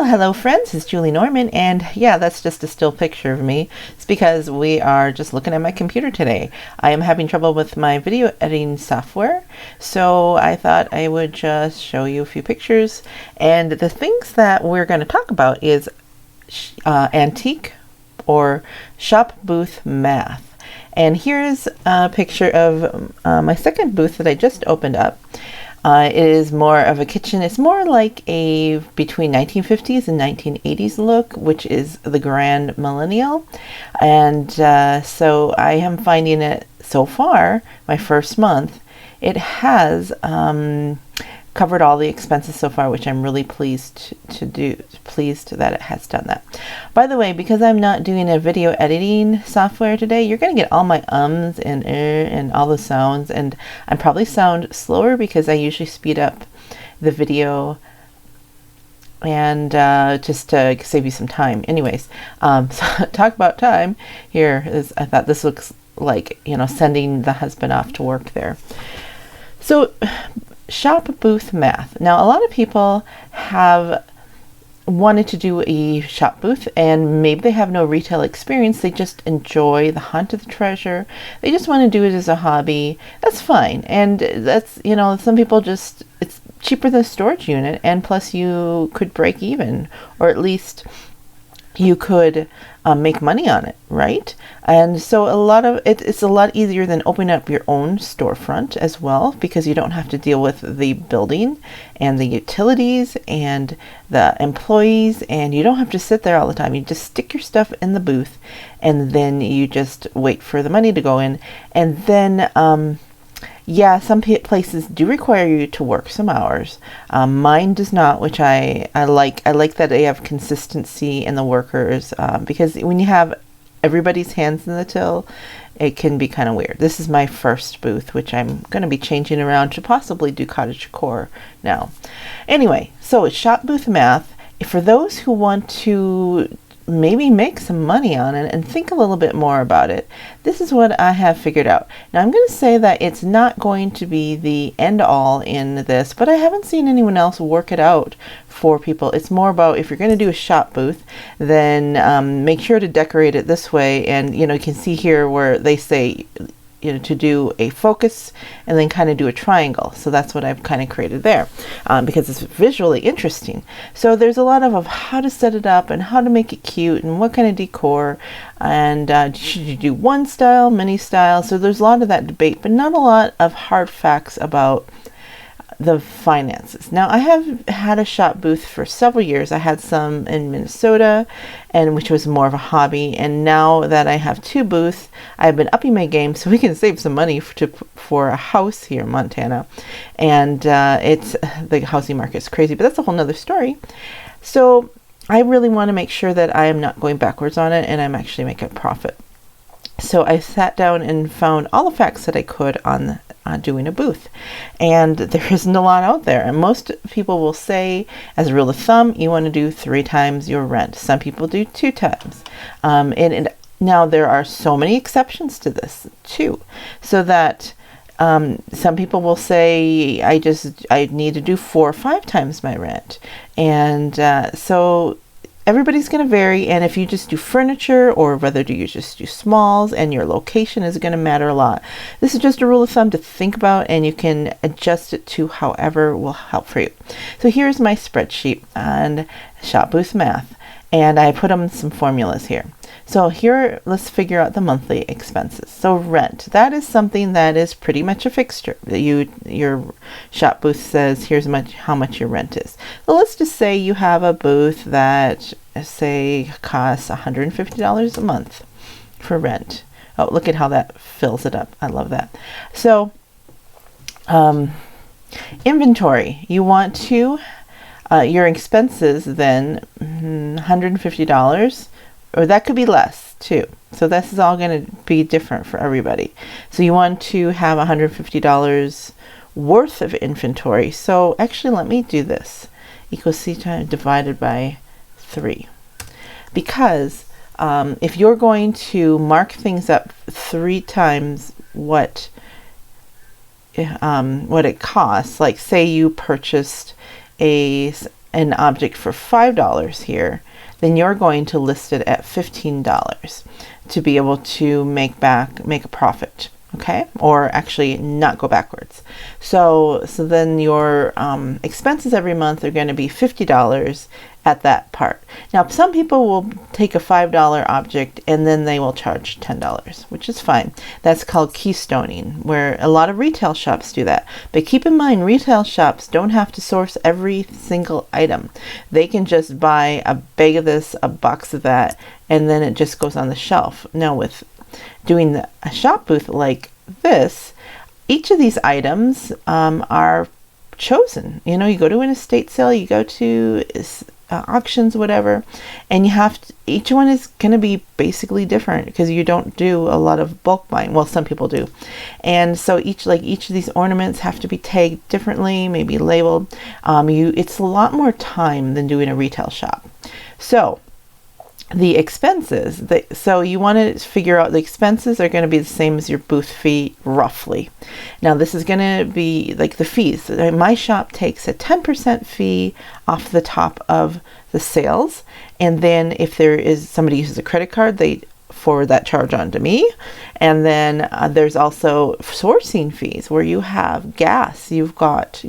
hello friends, it's Julie Norman, and yeah, that's just a still picture of me. It's because we are just looking at my computer today. I am having trouble with my video editing software, so I thought I would just show you a few pictures. And the things that we're going to talk about is antique or shop booth math. And here's a picture of my second booth that I just opened up. It is more of a kitchen. It's more like a between 1950s and 1980s look, which is the Grand Millennial. And so I am finding it so far, my first month, it has covered all the expenses so far, which I'm really pleased that it has done that. By the way, because I'm not doing a video editing software today, you're going to get all my ums and all the sounds, and I probably sound slower because I usually speed up the video and just to save you some time. Anyways, so talk about time. I thought this looks like, sending the husband off to work there. So shop booth math. Now, a lot of people have wanted to do a shop booth, and maybe they have no retail experience. They just enjoy the hunt of the treasure. They just want to do it as a hobby. That's fine. And that's, some people it's cheaper than a storage unit, and plus you could break even, or at least you could make money on it, right? And so it's a lot easier than opening up your own storefront as well, because you don't have to deal with the building and the utilities and the employees, and you don't have to sit there all the time. You just stick your stuff in the booth, and then you just wait for the money to go in. And then some places do require you to work some hours. Mine does not, which I like. I like that they have consistency in the workers, because when you have everybody's hands in the till, it can be kind of weird. This is my first booth, which I'm going to be changing around to possibly do cottage decor now. Anyway, so it's shop booth math. For those who want to maybe make some money on it and think a little bit more about it, this is what I have figured out. Now, I'm going to say that it's not going to be the end all in this, but I haven't seen anyone else work it out for people. It's more about, if you're going to do a shop booth, then make sure to decorate it this way. And you can see here where they say to do a focus and then kind of do a triangle. So that's what I've kind of created there, because it's visually interesting. So there's a lot of how to set it up and how to make it cute and what kind of decor, and should you do one style, many styles. So there's a lot of that debate, but not a lot of hard facts about the finances. Now, I have had a shop booth for several years. I had some in Minnesota, and which was more of a hobby. And now that I have two booths, I've been upping my game so we can save some money for a house here in Montana. And it's the housing market is crazy, but that's a whole nother story. So I really want to make sure that I am not going backwards on it, and I'm actually making a profit. So I sat down and found all the facts that I could on doing a booth, and there isn't a lot out there. And most people will say, as a rule of thumb, you want to do 3 times your rent. Some people do 2 times. And now there are so many exceptions to this too, so that some people will say, I need to do 4 or 5 times my rent, and so everybody's going to vary. And if you just do furniture, or whether you just do smalls, and your location is going to matter a lot. This is just a rule of thumb to think about, and you can adjust it to however will help for you. So here's my spreadsheet on shop booth math, and I put them some formulas here. So here, let's figure out the monthly expenses. So rent, that is something that is pretty much a fixture. Your shop booth says, here's how much your rent is. So let's just say you have a booth that, say, costs $150 a month for rent. Oh, look at how that fills it up. I love that. So inventory, you want to, your expenses then, $150, or that could be less too. So this is all going to be different for everybody. So you want to have $150 worth of inventory. So actually, let me do this. Equals C time divided by 3. Because if you're going to mark things up 3 times what it costs, like say you purchased a an object for $5 here, then you're going to list it at $15 to be able to make a profit. Okay, or actually not go backwards. So then your expenses every month are going to be $50 at that part. Now, some people will take a $5 object and then they will charge $10, which is fine. That's called keystoning, where a lot of retail shops do that. But keep in mind, retail shops don't have to source every single item. They can just buy a bag of this, a box of that, and then it just goes on the shelf. Now, with doing a shop booth like this, each of these items are chosen. You know, you go to an estate sale, you go to auctions, whatever, and you have to, each one is going to be basically different because you don't do a lot of bulk buying. Well, some people do. And so each of these ornaments have to be tagged differently, maybe labeled. It's a lot more time than doing a retail shop. So the expenses, so you want to figure out the expenses are going to be the same as your booth fee, roughly. Now, this is going to be like the fees. My shop takes a 10% fee off the top of the sales. And then if there is somebody uses a credit card, they forward that charge on to me. And then there's also sourcing fees where you have gas, you've got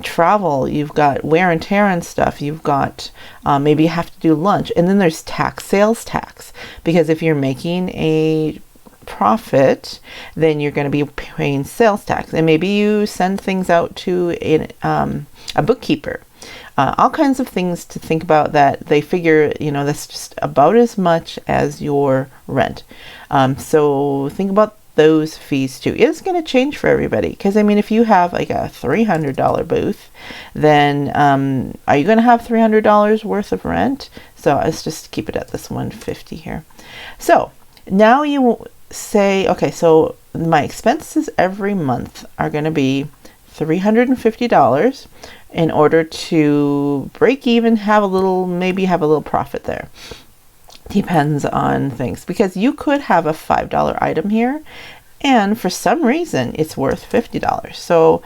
travel, you've got wear and tear and stuff, you've got maybe you have to do lunch, and then there's sales tax, because if you're making a profit, then you're going to be paying sales tax, and maybe you send things out to a bookkeeper. All kinds of things to think about that they figure, that's just about as much as your rent. So think about those fees too. It's going to change for everybody, because if you have like a $300 booth, then are you going to have $300 worth of rent? So let's just keep it at this $150 here. So now you say, okay, so my expenses every month are going to be $350 in order to break even, maybe have a little profit there. Depends on things, because you could have a $5 item here and for some reason it's worth $50. So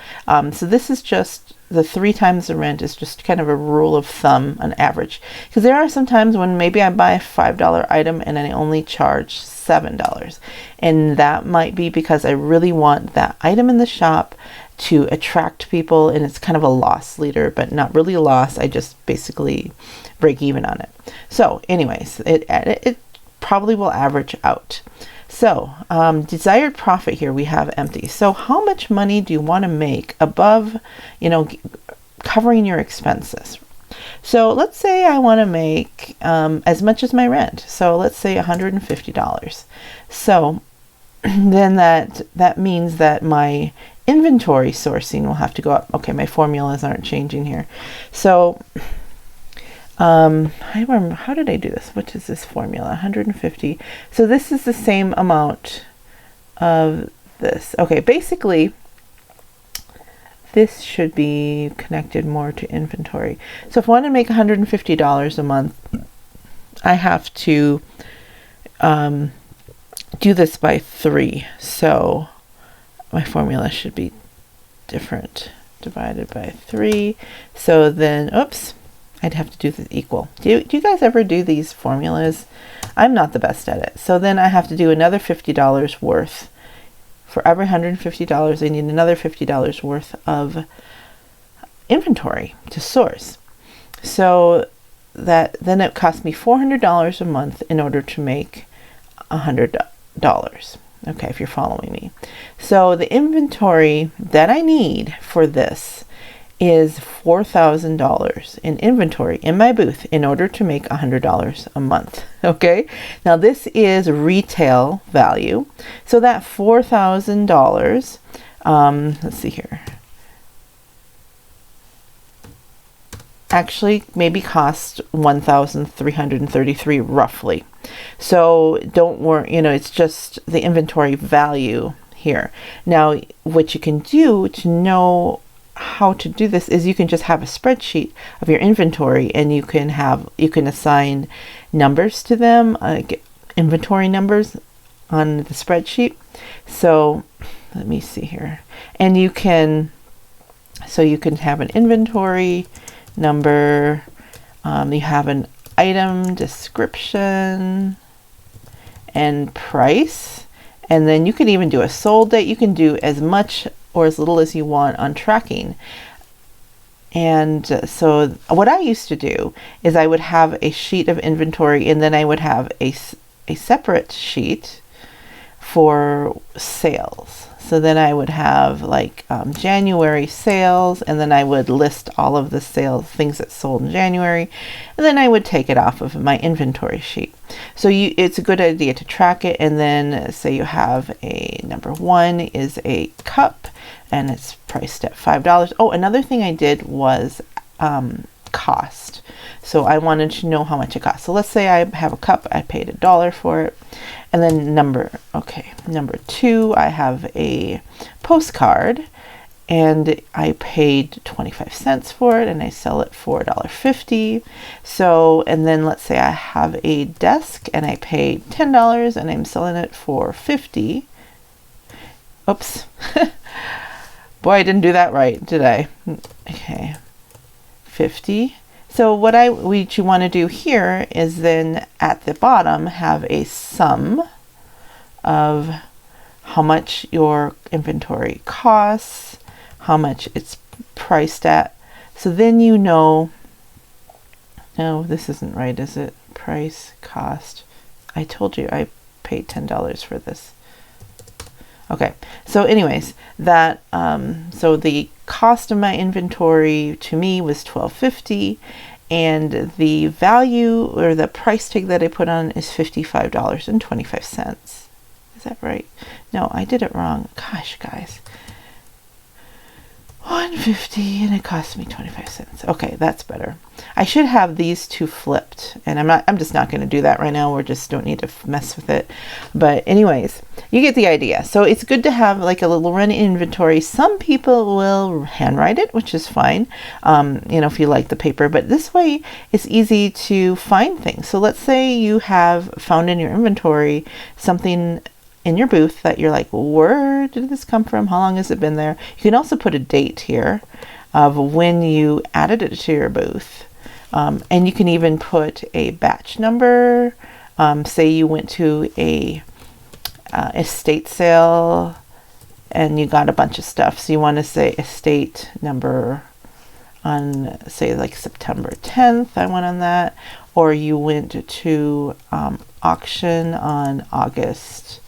this is just the 3 times the rent is just kind of a rule of thumb, an average, because there are some times when maybe I buy a $5 item and I only charge $7, and that might be because I really want that item in the shop to attract people, and it's kind of a loss leader, but not really a loss. I just basically break even on it. So anyways, it probably will average out. So desired profit here we have empty. So how much money do you want to make above, covering your expenses? So let's say I want to make as much as my rent. So let's say $150. So then that means that my inventory sourcing will have to go up. Okay, my formulas aren't changing here. So I remember, how did I do this? What is this formula? 150. So this is the same amount of this. Okay, basically this should be connected more to inventory. So if I want to make $150 a month, I have to do this by 3. So my formula should be different, divided by 3. So then, oops, I'd have to do the equal. Do you guys ever do these formulas? I'm not the best at it. So then I have to do another $50 worth. For every $150, I need another $50 worth of inventory to source. So then it cost me $400 a month in order to make $100. Okay, if you're following me. So the inventory that I need for this is $4,000 in inventory in my booth in order to make $100 a month. Okay, now this is retail value. So that $4,000, let's see here, actually maybe cost $1,333 roughly. So don't worry, it's just the inventory value here. Now, what you can do to know how to do this is you can just have a spreadsheet of your inventory, and you can assign numbers to them, inventory numbers on the spreadsheet. So let me see here, and you can have an inventory number. You have an item description and price, and then you can even do a sold date. You can do as much or as little as you want on tracking. And so what I used to do is I would have a sheet of inventory, and then I would have a separate sheet for sales. So then I would have like January sales, and then I would list all of the sales, things that sold in January, and then I would take it off of my inventory sheet. So it's a good idea to track it. And then say you have a number 1 is a cup, and it's priced at $5. Oh, another thing I did was cost. So I wanted to know how much it costs. So let's say I have a cup, I paid $1 for it. And then number 2, I have a postcard, and I paid 25 cents for it, and I sell it for $1.50. So, and then let's say I have a desk, and I paid $10, and I'm selling it for $50. Oops. Boy, I didn't do that right, did I? Okay, 50. So what you want to do here is then at the bottom have a sum of how much your inventory costs, how much it's priced at. So then you know, no, this isn't right, is it? Price, cost. I told you I paid $10 for this. Okay, so anyways, that so the cost of my inventory to me was $12.50, and the value or the price tag that I put on is $55.25. Is that right? No, I did it wrong. Gosh, guys. $1.50 and it cost me 25 cents. Okay, that's better. I should have these two flipped, and I'm just not going to do that right now. We just don't need to mess with it. But anyways, you get the idea. So it's good to have like a little running inventory. Some people will handwrite it, which is fine. If you like the paper, but this way it's easy to find things. So let's say you have found in your inventory something in your booth that you're like, where did this come from? How long has it been there? You can also put a date here of when you added it to your booth. And you can even put a batch number. Say you went to a estate sale and you got a bunch of stuff. So you want to say estate number on, say, like September 10th, I went on that. Or you went to auction on August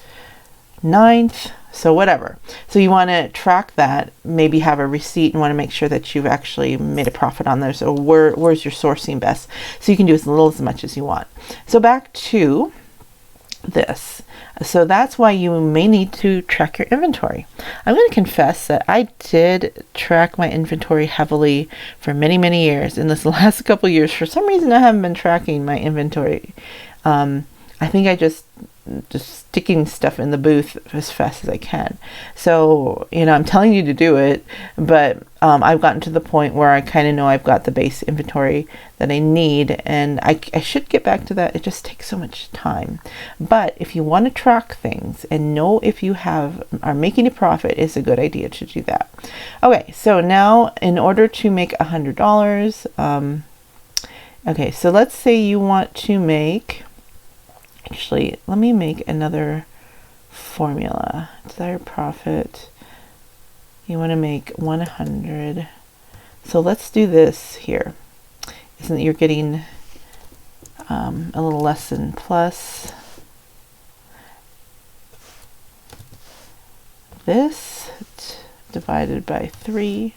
9th, so whatever. So you want to track that, maybe have a receipt, and want to make sure that you've actually made a profit on there. So where's your sourcing best? So you can do as little as much as you want. So back to this. So that's why you may need to track your inventory. I'm going to confess that I did track my inventory heavily for many, many years. In this last couple years, for some reason, I haven't been tracking my inventory. I think I just sticking stuff in the booth as fast as I can. So, I'm telling you to do it, but I've gotten to the point where I kind of know I've got the base inventory that I need, and I should get back to that. It just takes so much time. But if you want to track things and know if you are making a profit, it's a good idea to do that. Okay, so now in order to make $100, okay, so let's say you want to make, actually, let me make another formula. Desired profit. You want to make 100. So let's do this here. Isn't it you're getting a little less than plus this divided by 3.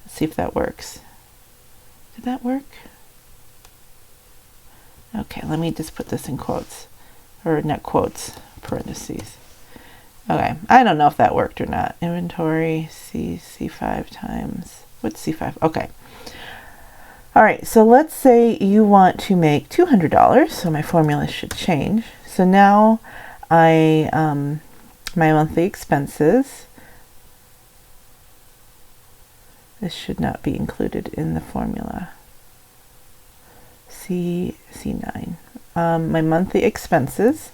Let's see if that works. Did that work? Okay, let me just put this in quotes, or not quotes, parentheses. Okay, I don't know if that worked or not. Inventory, C5 times, what's C5? Okay. All right, so let's say you want to make $200, so my formula should change. So now my monthly expenses, this should not be included in the formula. C9. My monthly expenses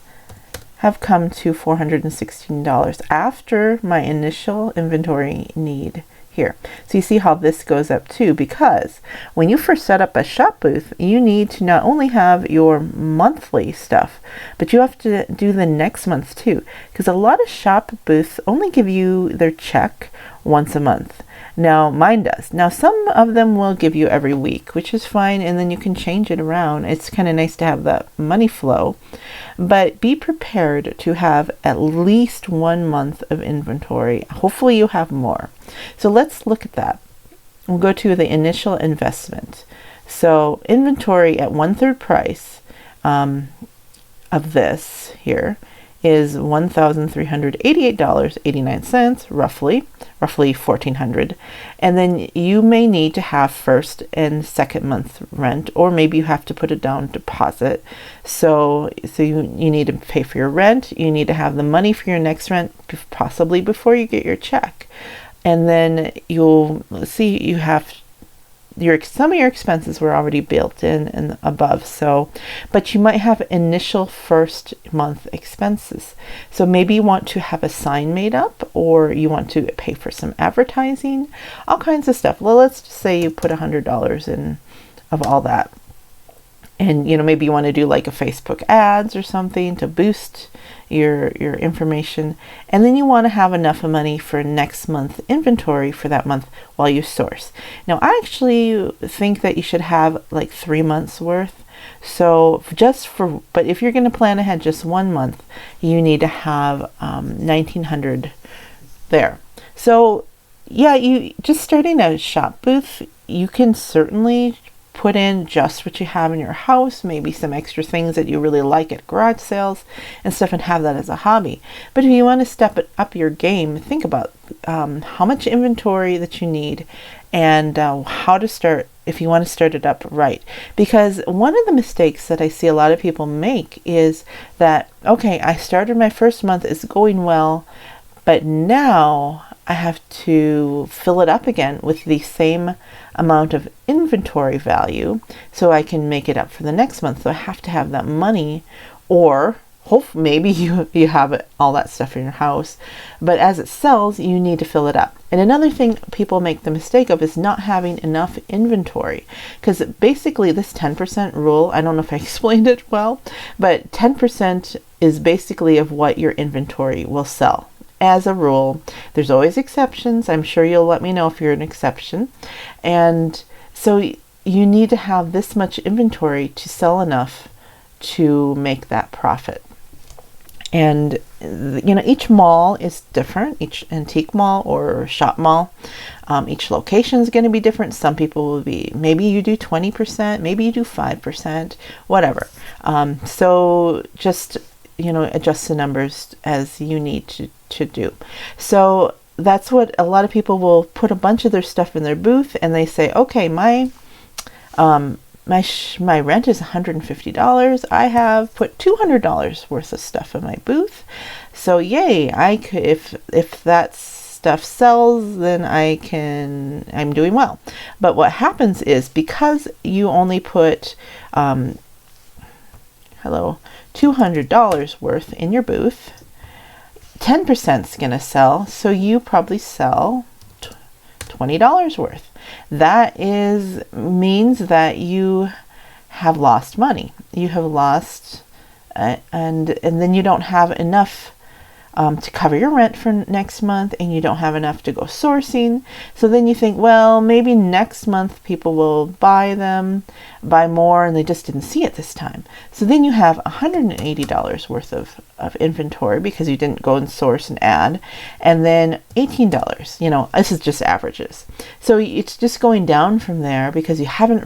have come to $416 after my initial inventory need here. So you see how this goes up too, because when you first set up a shop booth, you need to not only have your monthly stuff, but you have to do the next month too, because a lot of shop booths only give you their check once a month. Now mine does. Now some of them will give you every week, which is fine, and then you can change it around. It's kind of nice to have that money flow, but be prepared to have at least 1 month of inventory. Hopefully you have more. So let's look at that. We'll go to the initial investment. So inventory at 1/3 price of this here is $1,388.89, roughly $1,400. And then you may need to have first and second month rent, or maybe you have to put a down deposit. So you need to pay for your rent. You need to have the money for your next rent, possibly before you get your check. And then you'll see you have some of your expenses were already built in and above, but you might have initial first month expenses. So maybe you want to have a sign made up, or you want to pay for some advertising, all kinds of stuff. Well, let's just say you put $100 in of all that. And maybe you want to do like a Facebook ads or something to boost your information, and then you want to have enough money for next month inventory for that month while you source. Now I actually think that you should have like 3 months worth. But if you're going to plan ahead just 1 month, you need to have $1,900 there. So yeah, you just starting a shop booth, you can certainly put in just what you have in your house, maybe some extra things that you really like at garage sales and stuff, and have that as a hobby. But if you want to step it up your game, think about how much inventory that you need, and how to start if you want to start it up right. Because one of the mistakes that I see a lot of people make is that, okay, I started my first month, it's going well, but now I have to fill it up again with the same amount of inventory value so I can make it up for the next month. So I have to have that money, or maybe you have all that stuff in your house, but as it sells, you need to fill it up. And another thing people make the mistake of is not having enough inventory, because basically this 10% rule, I don't know if I explained it well, but 10% is basically of what your inventory will sell. As a rule, there's always exceptions. I'm sure you'll let me know if you're an exception. And so you need to have this much inventory to sell enough to make that profit. And each mall is different, each antique mall or shop mall. Each location is going to be different. Some people will be, maybe you do 20%, maybe you do 5%, whatever. So just adjust the numbers as you need to do. So that's what a lot of people will put a bunch of their stuff in their booth, and they say, okay, my rent is $150. I have put $200 worth of stuff in my booth. So yay, if that stuff sells, then I'm doing well. But what happens is, because you only put $200 worth in your booth, 10% is going to sell, so you probably sell $20 worth. That means that you have lost money. You have lost, and then you don't have enough to cover your rent for next month, and you don't have enough to go sourcing. So then you think, well, maybe next month people will buy more, and they just didn't see it this time. So then you have $180 worth of inventory because you didn't go and source and add, and then $18. This is just averages. So it's just going down from there because you haven't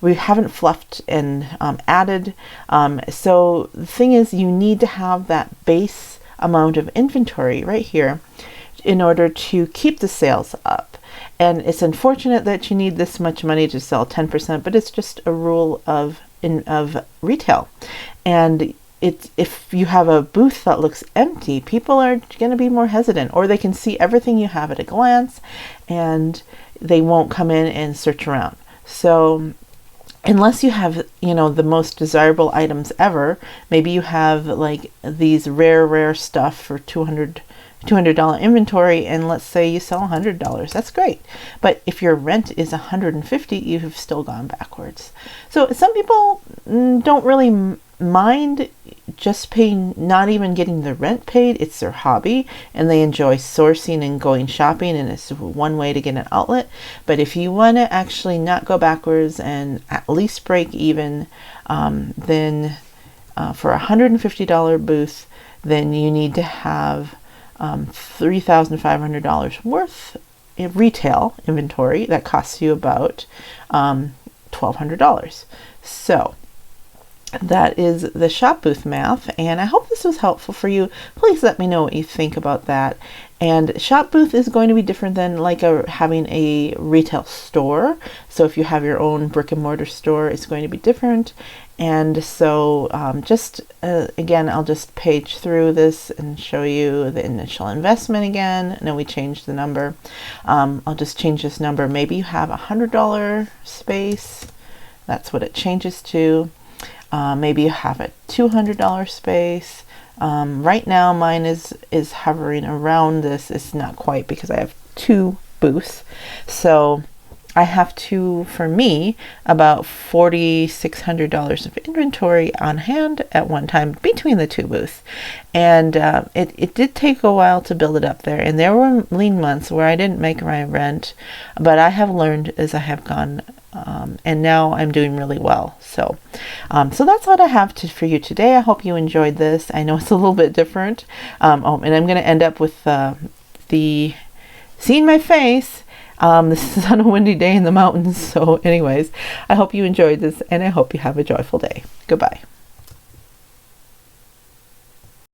we haven't fluffed and added. So the thing is, you need to have that base amount of inventory right here in order to keep the sales up. And it's unfortunate that you need this much money to sell 10%, but it's just a rule of retail. And if you have a booth that looks empty, people are going to be more hesitant, or they can see everything you have at a glance and they won't come in and search around. So unless you have, the most desirable items ever, maybe you have like these rare stuff for $200 $200 inventory, and let's say you sell $100, that's great. But if your rent is $150, you've still gone backwards. So some people don't really mind just paying, not even getting the rent paid. It's their hobby and they enjoy sourcing and going shopping, and it's one way to get an outlet. But if you want to actually not go backwards and at least break even, then for a $150 booth, then you need to have $3,500 worth in retail inventory. That costs you about $1,200. So that is the shop booth math, and I hope this was helpful for you. Please let me know what you think about that. And shop booth is going to be different than like having a retail store. So if you have your own brick and mortar store, it's going to be different. And so again, I'll just page through this and show you the initial investment again. And then we change the number. I'll just change this number. Maybe you have $100 space. That's what it changes to. Maybe you have a $200 space. Right now mine is hovering around this. It's not quite because I have 2 booths. So I have for me, about $4,600 of inventory on hand at one time between the 2 booths. And it did take a while to build it up there. And there were lean months where I didn't make my rent, but I have learned as I have gone, and now I'm doing really well. So that's what I have for you today. I hope you enjoyed this. I know it's a little bit different. And I'm going to end up with the seeing my face. This is on a windy day in the mountains. So anyways, I hope you enjoyed this, and I hope you have a joyful day. Goodbye.